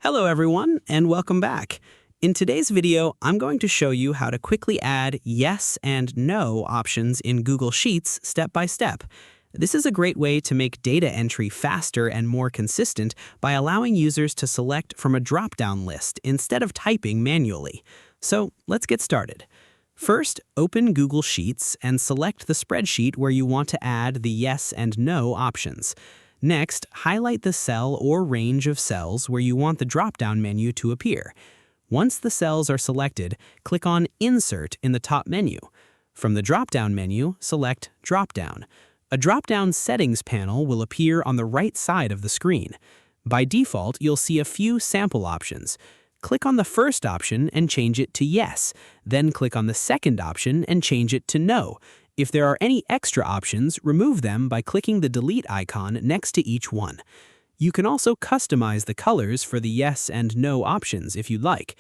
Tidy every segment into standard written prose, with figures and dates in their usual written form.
Hello everyone, and welcome back. In today's video, I'm going to show you how to quickly add yes and no options in Google Sheets step by step. This is a great way to make data entry faster and more consistent by allowing users to select from a drop-down list instead of typing manually. So let's get started. First, open Google Sheets and select the spreadsheet where you want to add the yes and no options. Next, highlight the cell or range of cells where you want the drop-down menu to appear. Once the cells are selected, click on Insert in the top menu. From the drop-down menu, select Drop-Down. A drop-down settings panel will appear on the right side of the screen. By default, you'll see a few sample options. Click on the first option and change it to Yes, then click on the second option and change it to No. If there are any extra options, remove them by clicking the delete icon next to each one. You can also customize the colors for the yes and no options if you'd like.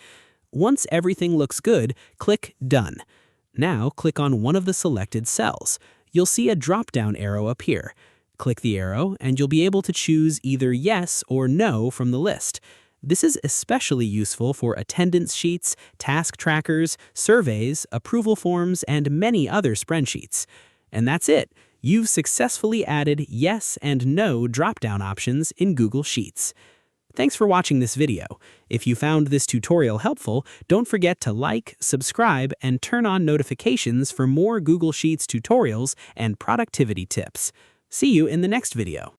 Once everything looks good, click Done. Now click on one of the selected cells. You'll see a drop-down arrow appear. Click the arrow and you'll be able to choose either yes or no from the list. This is especially useful for attendance sheets, task trackers, surveys, approval forms, and many other spreadsheets. And that's it. You've successfully added yes and no drop-down options in Google Sheets. Thanks for watching this video. If you found this tutorial helpful, don't forget to like, subscribe, and turn on notifications for more Google Sheets tutorials and productivity tips. See you in the next video.